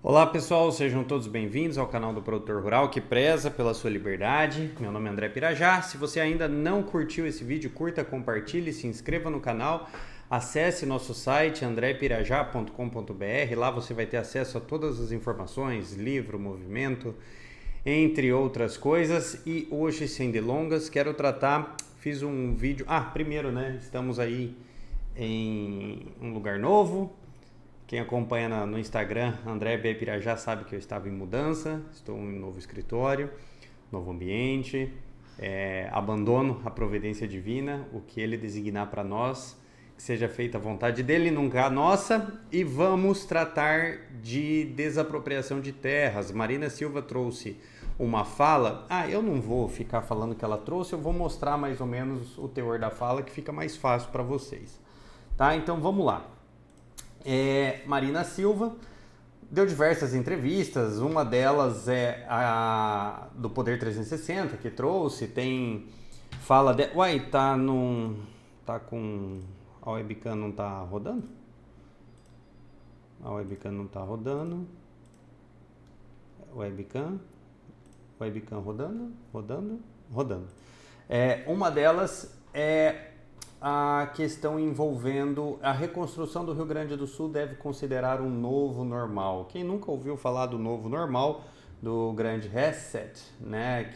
Olá pessoal, sejam todos bem-vindos ao canal do Produtor Rural que preza pela sua liberdade. Meu nome é André Pirajá. Se você ainda não curtiu esse vídeo, curta, compartilhe, se inscreva no canal, acesse nosso site andrepirajá.com.br. Lá você vai ter acesso a todas as informações, livro, movimento, entre outras coisas. E hoje, sem delongas, fiz um vídeo... primeiro, estamos aí em um lugar novo. Quem acompanha no Instagram, André B. Pirajá, sabe que eu estava em mudança, estou em um novo escritório, novo ambiente, abandono a providência divina, o que ele designar para nós, que seja feita a vontade dele, nunca a nossa, e vamos tratar de desapropriação de terras. Marina Silva trouxe uma fala, eu não vou ficar falando que ela trouxe, eu vou mostrar mais ou menos o teor da fala, que fica mais fácil para vocês. Tá? Então vamos lá. Marina Silva deu diversas entrevistas, uma delas é a do Poder 360 que trouxe, fala de... A webcam não tá rodando? A webcam não tá rodando. Webcam rodando. Uma delas é a questão envolvendo a reconstrução do Rio Grande do Sul deve considerar um novo normal. Quem nunca ouviu falar do novo normal, do grande reset,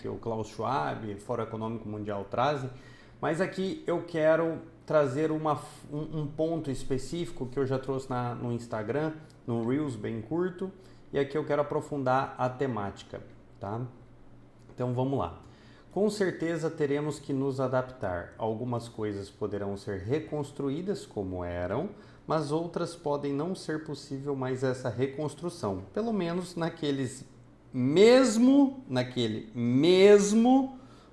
que o Klaus Schwab, Fórum Econômico Mundial trazem, mas aqui eu quero trazer um ponto específico que eu já trouxe no Instagram, num Reels bem curto, e aqui eu quero aprofundar a temática, tá? Então vamos lá. Com certeza teremos que nos adaptar. Algumas coisas poderão ser reconstruídas como eram, mas outras podem não ser possível mais essa reconstrução. Pelo menos naquele mesmo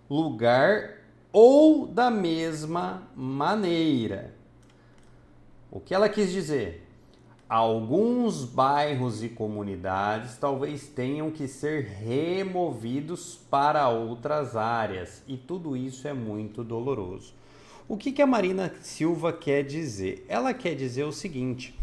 lugar ou da mesma maneira. O que ela quis dizer? Alguns bairros e comunidades talvez tenham que ser removidos para outras áreas e tudo isso é muito doloroso. O que a Marina Silva quer dizer? Ela quer dizer o seguinte,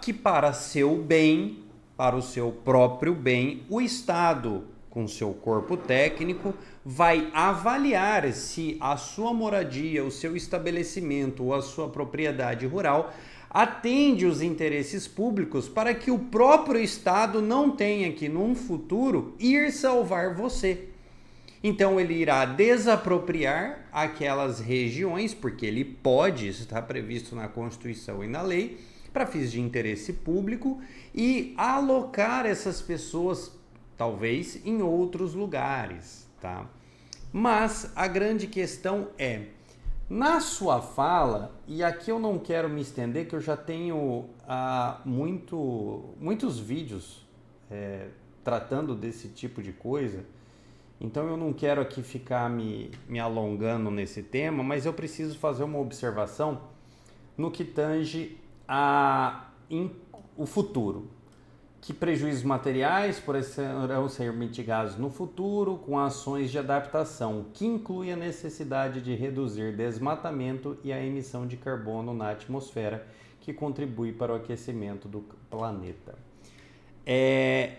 que para seu bem, para o seu próprio bem, o Estado, com seu corpo técnico, vai avaliar se a sua moradia, o seu estabelecimento ou a sua propriedade rural atende os interesses públicos para que o próprio Estado não tenha que, num futuro, ir salvar você. Então ele irá desapropriar aquelas regiões, porque ele pode, isso está previsto na Constituição e na lei, para fins de interesse público, e alocar essas pessoas, talvez, em outros lugares, tá? Mas a grande questão na sua fala, e aqui eu não quero me estender, que eu já tenho muitos vídeos tratando desse tipo de coisa, então eu não quero aqui ficar me alongando nesse tema, mas eu preciso fazer uma observação no que tange o futuro. Que prejuízos materiais poderão ser mitigados no futuro com ações de adaptação, que inclui a necessidade de reduzir desmatamento e a emissão de carbono na atmosfera, que contribui para o aquecimento do planeta.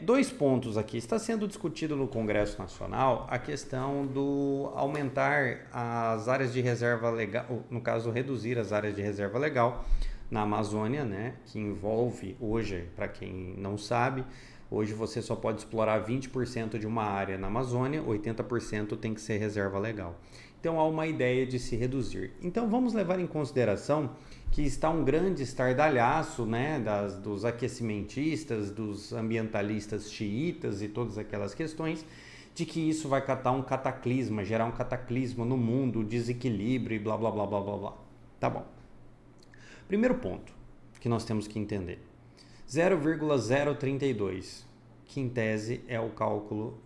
2 pontos aqui. Está sendo discutido no Congresso Nacional a questão do aumentar as áreas de reserva legal, no caso, reduzir as áreas de reserva legal na Amazônia, que envolve hoje, para quem não sabe, hoje você só pode explorar 20% de uma área na Amazônia, 80% tem que ser reserva legal. Então há uma ideia de se reduzir. Então vamos levar em consideração que está um grande estardalhaço, dos aquecimentistas, dos ambientalistas xiitas e todas aquelas questões, de que isso vai gerar um cataclisma no mundo, desequilíbrio e blá blá blá blá blá blá. Tá bom. Primeiro ponto que nós temos que entender, 0,032, que em tese é o cálculo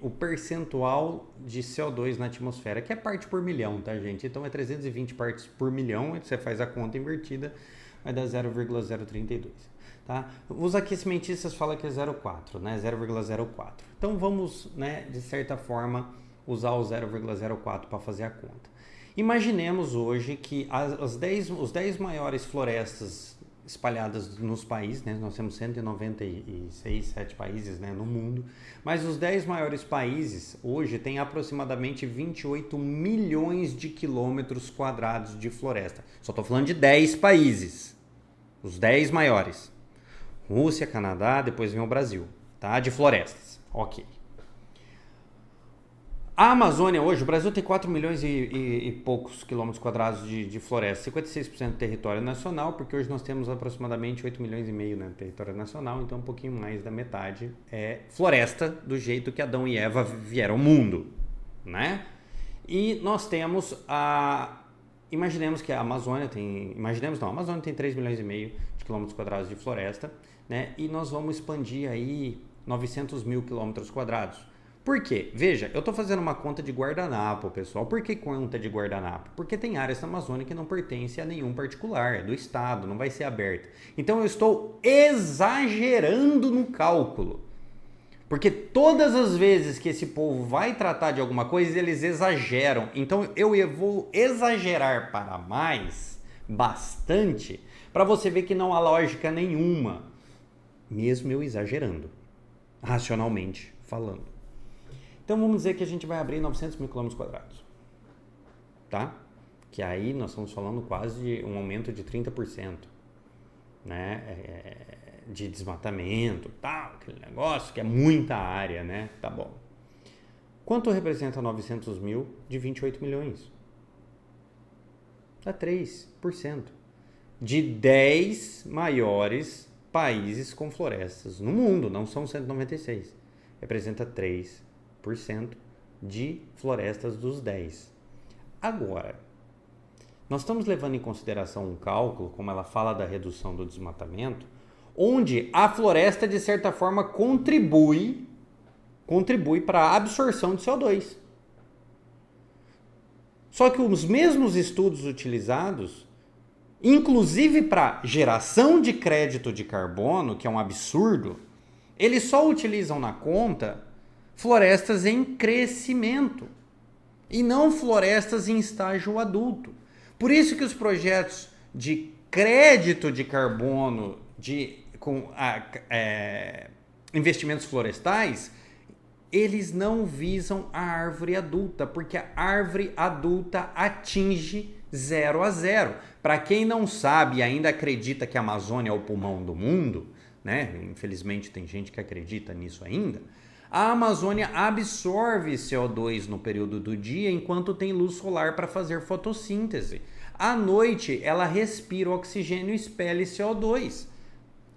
o percentual de CO2 na atmosfera, que é parte por milhão, tá, gente? Então é 320 partes por milhão, você faz a conta invertida, vai dar 0,032, tá? Os aquecimentistas falam que é 0,4, 0,04. Então vamos, de certa forma, usar o 0,04 para fazer a conta. Imaginemos hoje que os 10 maiores florestas espalhadas nos países, né? Nós temos 196, 7 países, né, no mundo, mas os 10 maiores países hoje têm aproximadamente 28 milhões de quilômetros quadrados de floresta. Só estou falando de 10 países, os 10 maiores. Rússia, Canadá, depois vem o Brasil, tá? De florestas, ok. A Amazônia hoje, o Brasil tem 4 milhões e poucos quilômetros quadrados de floresta, 56% do território nacional, porque hoje nós temos aproximadamente 8 milhões e meio, né, no território nacional, então um pouquinho mais da metade é floresta do jeito que Adão e Eva vieram ao mundo, né? E nós temos imaginemos que a Amazônia tem, a Amazônia tem 3 milhões e meio de quilômetros quadrados de floresta, né? E nós vamos expandir aí 900 mil quilômetros quadrados. Por quê? Veja, eu estou fazendo uma conta de guardanapo, pessoal. Por que conta de guardanapo? Porque tem áreas na Amazônia que não pertencem a nenhum particular, é do Estado, não vai ser aberta. Então eu estou exagerando no cálculo. Porque todas as vezes que esse povo vai tratar de alguma coisa, eles exageram. Então eu vou exagerar para mais, bastante, para você ver que não há lógica nenhuma, mesmo eu exagerando, racionalmente falando. Então vamos dizer que a gente vai abrir 900 mil quilômetros quadrados, tá? Que aí nós estamos falando quase de um aumento de 30%, né? De desmatamento, tal, aquele negócio que é muita área, né? Tá bom. Quanto representa 900 mil de 28 milhões? Dá 3% de 10 maiores países com florestas no mundo, não são 196. Representa 3% de florestas dos 10. Agora, nós estamos levando em consideração um cálculo, como ela fala da redução do desmatamento, onde a floresta, de certa forma, contribui para a absorção de CO2. Só que os mesmos estudos utilizados, inclusive para geração de crédito de carbono, que é um absurdo, eles só utilizam na conta florestas em crescimento e não florestas em estágio adulto. Por isso que os projetos de crédito de carbono com investimentos florestais, eles não visam a árvore adulta, porque a árvore adulta atinge 0 a 0. Para quem não sabe e ainda acredita que a Amazônia é o pulmão do mundo, né? Infelizmente tem gente que acredita nisso ainda. A Amazônia absorve CO2 no período do dia enquanto tem luz solar para fazer fotossíntese. À noite, ela respira oxigênio e expele CO2.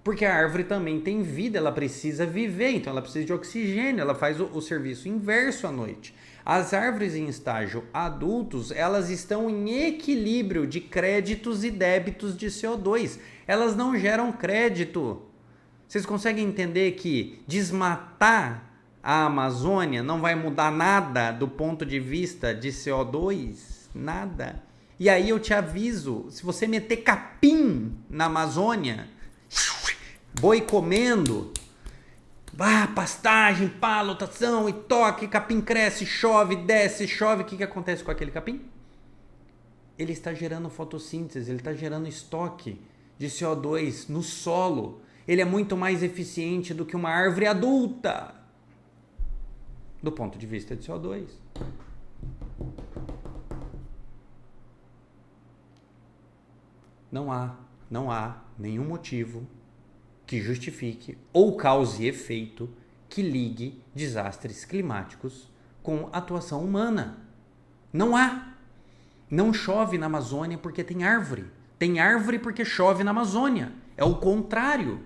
Porque a árvore também tem vida, ela precisa viver, então ela precisa de oxigênio, ela faz o serviço inverso à noite. As árvores em estágio adultos, elas estão em equilíbrio de créditos e débitos de CO2. Elas não geram crédito. Vocês conseguem entender que desmatar a Amazônia não vai mudar nada do ponto de vista de CO2? Nada. E aí eu te aviso, se você meter capim na Amazônia, boi comendo, pastagem, lotação e toque, capim cresce, chove, desce, chove, o que acontece com aquele capim? Ele está gerando fotossíntese, ele está gerando estoque de CO2 no solo. Ele é muito mais eficiente do que uma árvore adulta, do ponto de vista de CO2. Não há nenhum motivo que justifique ou cause efeito que ligue desastres climáticos com atuação humana. Não há. Não chove na Amazônia porque tem árvore. Tem árvore porque chove na Amazônia. É o contrário.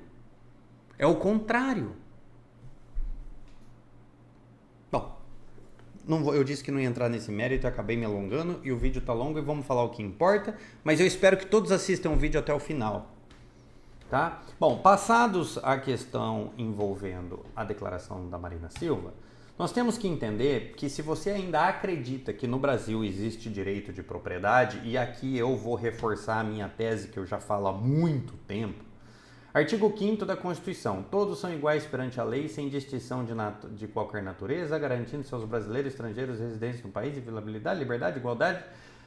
É o contrário. Bom, eu disse que não ia entrar nesse mérito, acabei me alongando e o vídeo tá longo e vamos falar o que importa, mas eu espero que todos assistam o vídeo até o final. Tá? Bom, passados a questão envolvendo a declaração da Marina Silva, nós temos que entender que se você ainda acredita que no Brasil existe direito de propriedade, e aqui eu vou reforçar a minha tese que eu já falo há muito tempo, artigo 5º da Constituição, todos são iguais perante a lei, sem distinção de qualquer natureza, garantindo-se aos brasileiros, estrangeiros, residentes no país, inviolabilidade, liberdade, igualdade,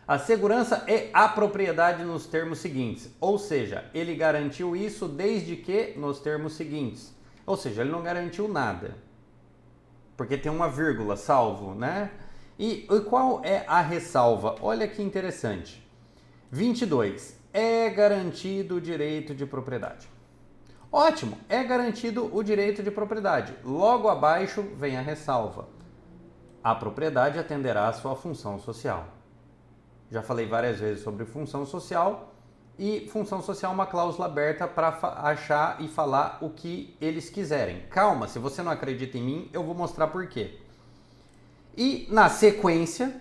A segurança e a propriedade nos termos seguintes. Ou seja, ele garantiu isso desde que nos termos seguintes. Ou seja, ele não garantiu nada. Porque tem uma vírgula, salvo, né? E qual é a ressalva? Olha que interessante. 22. É garantido o direito de propriedade. Ótimo, é garantido o direito de propriedade. Logo abaixo vem a ressalva. A propriedade atenderá à sua função social. Já falei várias vezes sobre função social, e função social é uma cláusula aberta para achar e falar o que eles quiserem. Calma, se você não acredita em mim, eu vou mostrar por quê. E na sequência,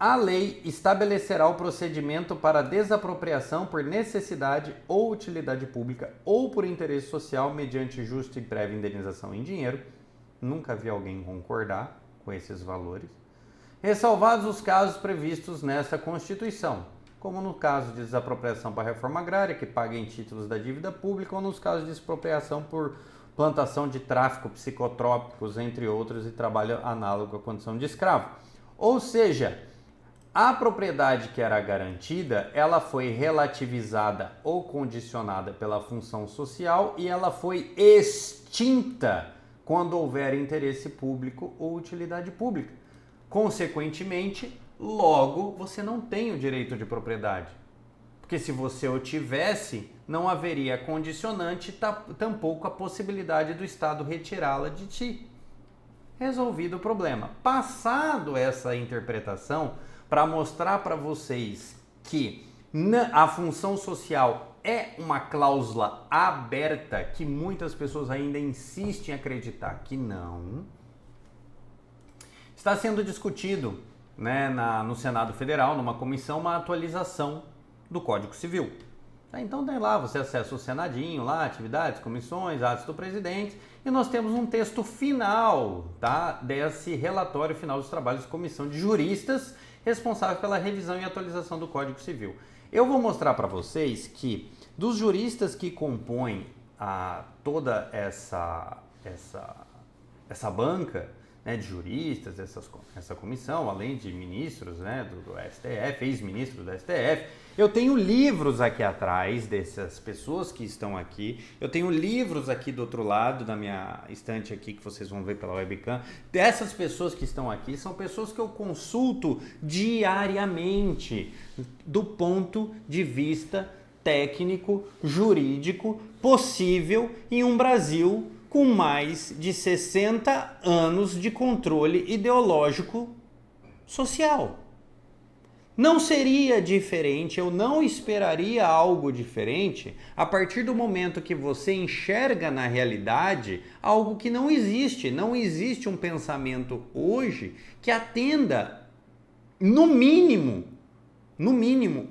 a lei estabelecerá o procedimento para desapropriação por necessidade ou utilidade pública ou por interesse social mediante justa e breve indenização em dinheiro. Nunca vi alguém concordar com esses valores. Ressalvados os casos previstos nesta Constituição, como no caso de desapropriação para reforma agrária, que paga em títulos da dívida pública, ou nos casos de expropriação por plantação de tráfico, psicotrópicos, entre outros, e trabalho análogo à condição de escravo. Ou seja, a propriedade que era garantida, ela foi relativizada ou condicionada pela função social e ela foi extinta quando houver interesse público ou utilidade pública. Consequentemente, logo, você não tem o direito de propriedade. Porque se você o tivesse, não haveria condicionante, tampouco a possibilidade do Estado retirá-la de ti. Resolvido o problema. Passado essa interpretação, para mostrar para vocês que a função social é uma cláusula aberta, que muitas pessoas ainda insistem em acreditar que não, está sendo discutido, né, no Senado Federal, numa comissão, uma atualização do Código Civil. Então tem lá, você acessa o Senadinho, lá, atividades, comissões, atos do presidente, e nós temos um texto final, tá, desse relatório final dos trabalhos da Comissão de Juristas responsável pela revisão e atualização do Código Civil. Eu vou mostrar para vocês que dos juristas que compõem toda essa banca, né, de juristas, essa comissão, além de ministros, né, do STF, ex-ministros do STF, eu tenho livros aqui atrás dessas pessoas que estão aqui, eu tenho livros aqui do outro lado da minha estante aqui, que vocês vão ver pela webcam. Dessas pessoas que estão aqui, são pessoas que eu consulto diariamente, do ponto de vista técnico, jurídico, possível em um Brasil com mais de 60 anos de controle ideológico social. Não seria diferente, eu não esperaria algo diferente a partir do momento que você enxerga na realidade algo que não existe. Não existe um pensamento hoje que atenda, no mínimo,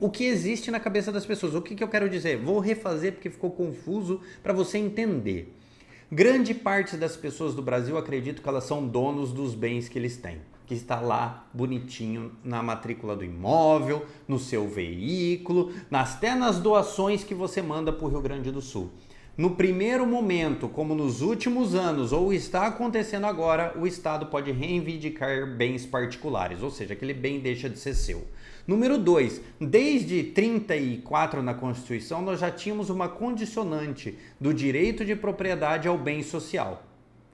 o que existe na cabeça das pessoas. O que eu quero dizer? Vou refazer porque ficou confuso para você entender. Grande parte das pessoas do Brasil acredita que elas são donos dos bens que eles têm, que está lá bonitinho na matrícula do imóvel, no seu veículo, até nas doações que você manda para o Rio Grande do Sul. No primeiro momento, como nos últimos anos, ou está acontecendo agora, o Estado pode reivindicar bens particulares, ou seja, aquele bem deixa de ser seu. Número 2, desde 34 na Constituição, nós já tínhamos uma condicionante do direito de propriedade ao bem social,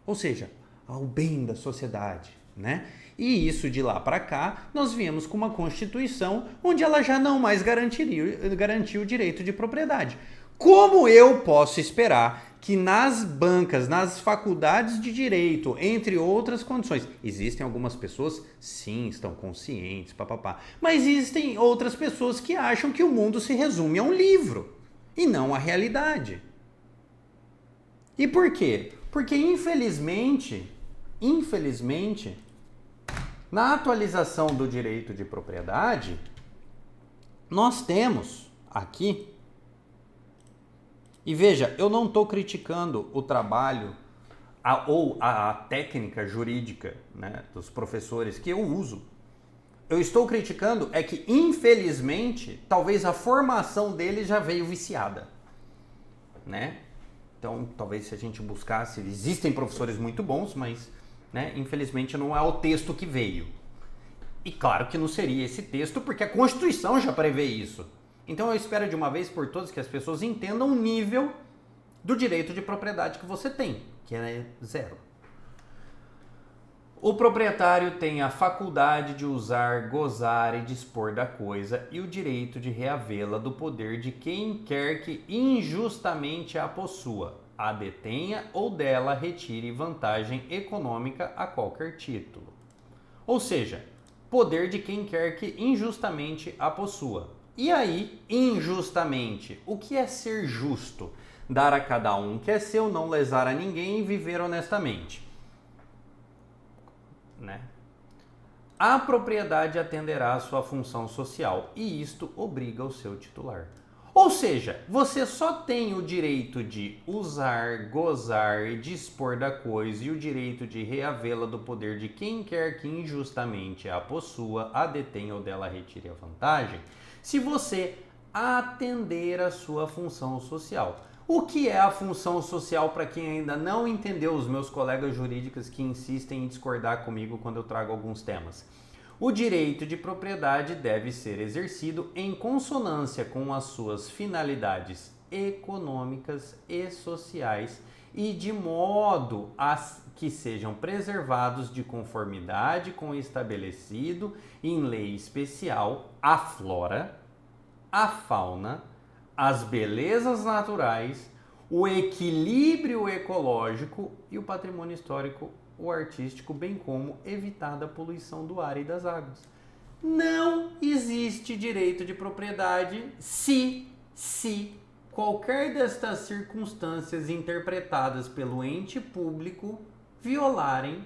ou seja, ao bem da sociedade, né? E isso de lá para cá, nós viemos com uma Constituição onde ela já não mais garantiu o direito de propriedade. Como eu posso esperar que nas bancas, nas faculdades de direito, entre outras condições, existem algumas pessoas, sim, estão conscientes, papapá, mas existem outras pessoas que acham que o mundo se resume a um livro e não à realidade. E por quê? Porque infelizmente, na atualização do direito de propriedade, nós temos aqui. E veja, eu não estou criticando o trabalho ou a técnica jurídica, né, dos professores que eu uso. Eu estou criticando é que, infelizmente, talvez a formação deles já veio viciada, né? Então, talvez se a gente buscasse, existem professores muito bons, mas, né, infelizmente não é o texto que veio. E claro que não seria esse texto, porque a Constituição já prevê isso. Então eu espero de uma vez por todas que as pessoas entendam o nível do direito de propriedade que você tem, que é 0. O proprietário tem a faculdade de usar, gozar e dispor da coisa e o direito de reavê-la do poder de quem quer que injustamente a possua, a detenha ou dela retire vantagem econômica a qualquer título. Ou seja, poder de quem quer que injustamente a possua. E aí, injustamente, o que é ser justo? Dar a cada um o que é seu, não lesar a ninguém e viver honestamente. Né? A propriedade atenderá à sua função social e isto obriga o seu titular. Ou seja, você só tem o direito de usar, gozar e dispor da coisa e o direito de reavê-la do poder de quem quer que injustamente a possua, a detenha ou dela retire a vantagem, se você atender à sua função social. O que é a função social para quem ainda não entendeu, os meus colegas jurídicos que insistem em discordar comigo quando eu trago alguns temas? O direito de propriedade deve ser exercido em consonância com as suas finalidades econômicas e sociais e de modo a que sejam preservados de conformidade com o estabelecido em lei especial a flora, a fauna, as belezas naturais, o equilíbrio ecológico e o patrimônio histórico ou artístico, bem como evitar a poluição do ar e das águas. Não existe direito de propriedade se qualquer destas circunstâncias interpretadas pelo ente público violarem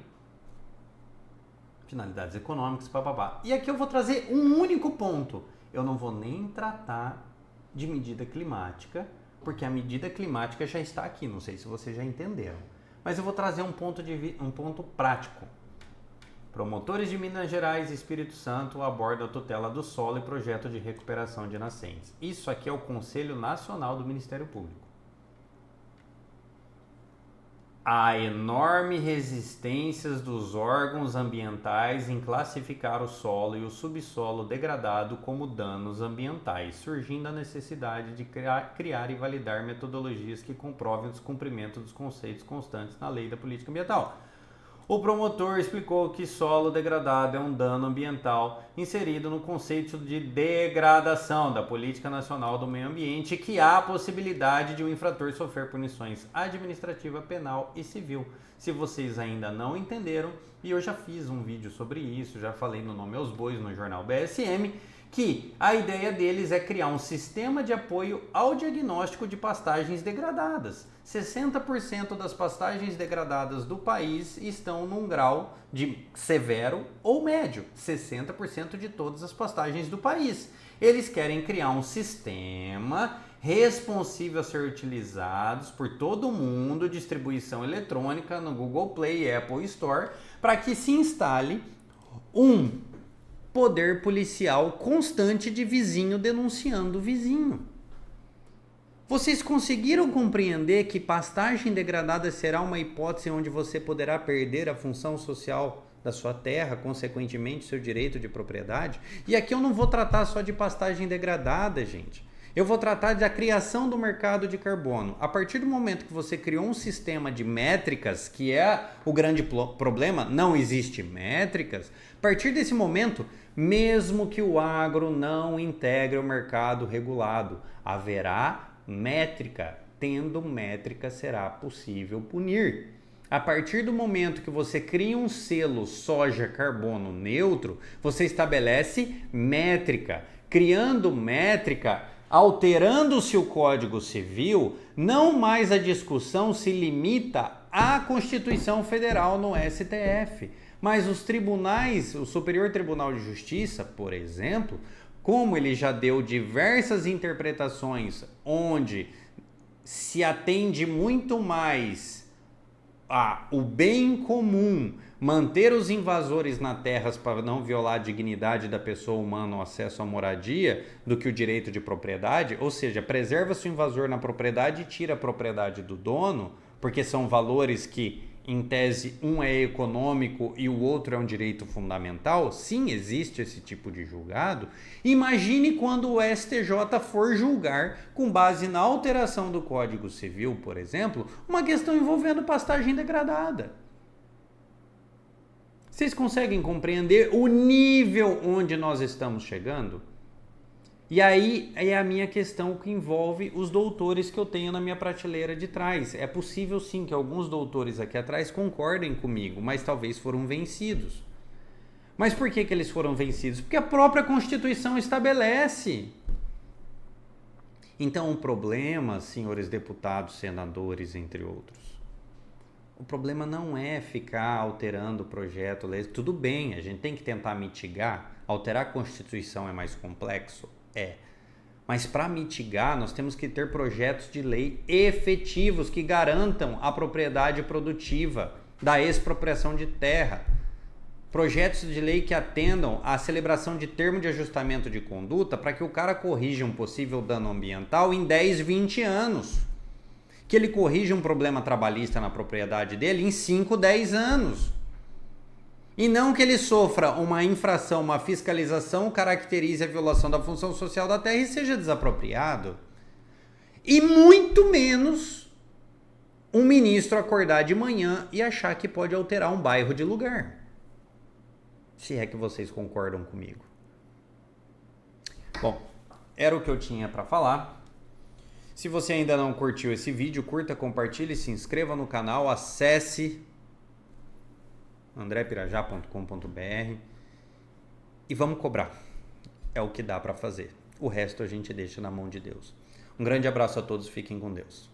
finalidades econômicas, papapá. E aqui eu vou trazer um único ponto. Eu não vou nem tratar de medida climática, porque a medida climática já está aqui, não sei se vocês já entenderam. Mas eu vou trazer um ponto prático. Promotores de Minas Gerais e Espírito Santo abordam a tutela do solo e projeto de recuperação de nascentes. Isso aqui é o Conselho Nacional do Ministério Público. Há enorme resistências dos órgãos ambientais em classificar o solo e o subsolo degradado como danos ambientais, surgindo a necessidade de criar e validar metodologias que comprovem o descumprimento dos conceitos constantes na lei da política ambiental. O promotor explicou que solo degradado é um dano ambiental inserido no conceito de degradação da Política Nacional do Meio Ambiente e que há a possibilidade de o infrator sofrer punições administrativa, penal e civil. Se vocês ainda não entenderam, e eu já fiz um vídeo sobre isso, já falei no Nome aos Bois no jornal BSM, que a ideia deles é criar um sistema de apoio ao diagnóstico de pastagens degradadas. 60% das pastagens degradadas do país estão num grau de severo ou médio. 60% de todas as pastagens do país. Eles querem criar um sistema responsível a ser utilizados por todo mundo, distribuição eletrônica no Google Play e Apple Store, para que se instale um poder policial constante de vizinho denunciando o vizinho. Vocês conseguiram compreender que pastagem degradada será uma hipótese onde você poderá perder a função social da sua terra, consequentemente seu direito de propriedade? E aqui eu não vou tratar só de pastagem degradada, gente. Eu vou tratar da criação do mercado de carbono. A partir do momento que você criou um sistema de métricas, que é o grande problema, não existe métricas. A partir desse momento, mesmo que o agro não integre o mercado regulado, haverá métrica. Tendo métrica, será possível punir. A partir do momento que você cria um selo soja carbono neutro, você estabelece métrica. Criando métrica, alterando-se o Código Civil, não mais a discussão se limita à Constituição Federal no STF, mas os tribunais, o Superior Tribunal de Justiça, por exemplo, como ele já deu diversas interpretações onde se atende muito mais ao bem comum, manter os invasores na terra para não violar a dignidade da pessoa humana, o acesso à moradia, do que o direito de propriedade, ou seja, preserva-se o invasor na propriedade e tira a propriedade do dono, porque são valores que em tese um é econômico e o outro é um direito fundamental, sim, existe esse tipo de julgado. Imagine quando o STJ for julgar, com base na alteração do Código Civil, por exemplo, uma questão envolvendo pastagem degradada. Vocês conseguem compreender o nível onde nós estamos chegando? E aí é a minha questão que envolve os doutores que eu tenho na minha prateleira de trás. É possível sim que alguns doutores aqui atrás concordem comigo, mas talvez foram vencidos. Mas por que eles foram vencidos? Porque a própria Constituição estabelece. Então o problema, senhores deputados, senadores, entre outros, o problema não é ficar alterando o projeto, tudo bem, a gente tem que tentar mitigar. Alterar a Constituição é mais complexo? É. Mas para mitigar, nós temos que ter projetos de lei efetivos que garantam a propriedade produtiva, da expropriação de terra. Projetos de lei que atendam à celebração de termo de ajustamento de conduta para que o cara corrija um possível dano ambiental em 10, 20 anos. Que ele corrija um problema trabalhista na propriedade dele em 5, 10 anos. E não que ele sofra uma infração, uma fiscalização, caracterize a violação da função social da terra e seja desapropriado. E muito menos um ministro acordar de manhã e achar que pode alterar um bairro de lugar. Se é que vocês concordam comigo. Bom, era o que eu tinha para falar. Se você ainda não curtiu esse vídeo, curta, compartilhe, se inscreva no canal, acesse andrepirajá.com.br e vamos cobrar. É o que dá para fazer. O resto a gente deixa na mão de Deus. Um grande abraço a todos, fiquem com Deus.